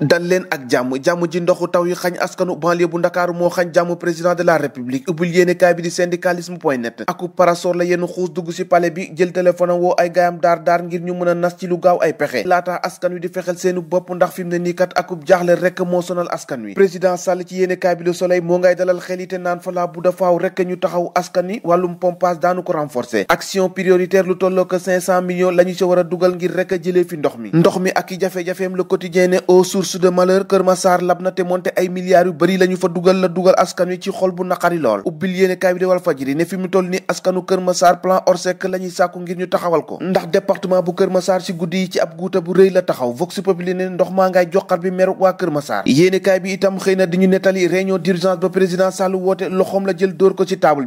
dal leen ak jàmm ji ndoxu taw yi xañ askanu banlieue bu ndakaaru moo xañ jàmm président de la république ubbil yéenekaay bi di syndicalisme point net aku parasor la yenn xuus dugg ci palais bi jël téléphone woo ay gaayam daar ngir ñu mën a nas ci lu gaaw ay pexe laata askan wi di fexel seenu bopp ndax fi mu ne nii kat akub jaaxle rek moo sonal askan wi président Sall ci yéenekaay bi Le Soleil moo ngay dalal xel yi te naan fa la bu da faaw rek ñu taxaw askan wi wàllum pompage daanu ko renforcer action prioritaire lu tolloo ko 500 millions la ñu ci war a dugal ngir rek jëlee fi ndox mi ak i jafe-jafeem Le Quotidien ne au source de malheur Kër Massar lab na te monte ay milliards yu bëri la ñu fa dugal askan wi ci xol bu naqari lool ubbil yéene kaay bi de Walf Fadjri ne fi mu toll ni askanu Kër Massar plan Orsec la ñuy sàkku ngir ñu taxawal ko ndax département bu Kër Massar ci guddi yi ci ab guuta bu rëy la taxaw Vox Populi ne ndox maa ngay joxar bi meru waa Kër Massar yéene kaay bi itam xëy na di ñu nettali réunion d'urgence ba président Sall woote loxoom la jël dóor ko ci table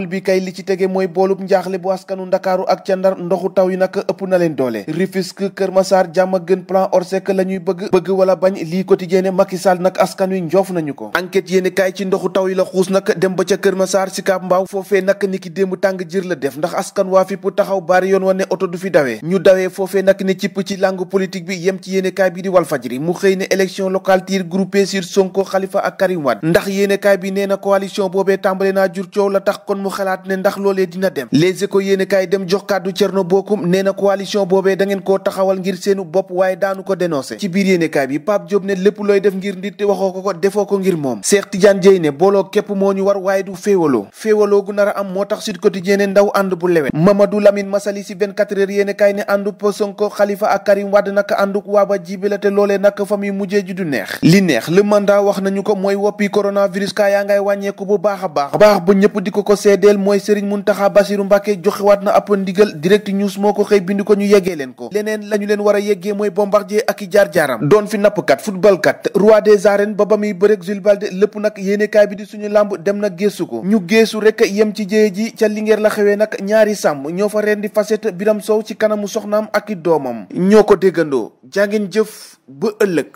bi kay li ci tege mooy boolub njaaxle bu askanu Ndakaaru ak ca Ndar ndoxu taw yi nag ëpp na leen doole Rufisque Kër Massar Diamaguène plan Orsec la ñuy bëgg wala bañ lii quotidien Macky Sall nag askan wi njoof nañu ko enquête yéene kaay ci ndoxu taw yi la xuus nag dem ba ca Kër Massar Sicap Mbao foofee nag ni ki démb tàng jër la def ndax askan waa fi pour taxaw bari yoon wa ne oto du fi dawee ñu dawee foofee nag ne cipp ci langue politique bi yem ci yéene kaay bi di Walf Fadjri mu xëy ne élection locale tir groupé sur Sonko Khalifa ak Karim Wade ndax yéene kaay bi nee na coalition boobee tàmbale naa jur coow la tax kon mu xalaat ne ndax loolee dina dem Les Échos yéene kaay dem jox kàddu Thierno Bocoum nee na coalition boobee da ngeen koo taxawal ngir seenu bopp waaye daanu ko dénoncé ci biir yéene kaay bi Pape Diop ne lépp looy def ngir nit te waxoo ko defoo ko ngir moom Cheikh Tidiane Dièye ne booloo képp moo ñu war waaye du féewaloo gu nar a am moo tax Sud Quotidien ne ndaw ànd bu lewen Mamadou Lamine Massaly si 24 heures yéene kaay ne àndub Sonko Khalifa ak Karim Wade naka ànduk waaba jibi la te loolee nag fa muy mujjee ju du neex li neex le mandat wax nañu ko mooy woppi coronavirus kaa yaa ngay wàññeeku bu baax a baax bu ñëpp di ko seedeel mooy Serigne Mountakha Bassirou Mbacké joxewaat na ab ndigal Direct News moo ko xëy bind ko ñu yeggee leen ko leneen lañu leen war a yeggee mooy Bombardier ak i jaar-jaaram doon fi nappkat footballkat roi des arènes ba muy bërek Jules Balde lépp nag yéenekaay bi di suñu làmb dem na géesu ko ñu géesu rek yem ci jéye ji ca Linguère la xewee nag ñaari sàmm ñoo fa rendi facette Biram Sow ci kanamu soxnaam ak i doomam ñoo ko déggandoo jàngeen jëf ba ëllëg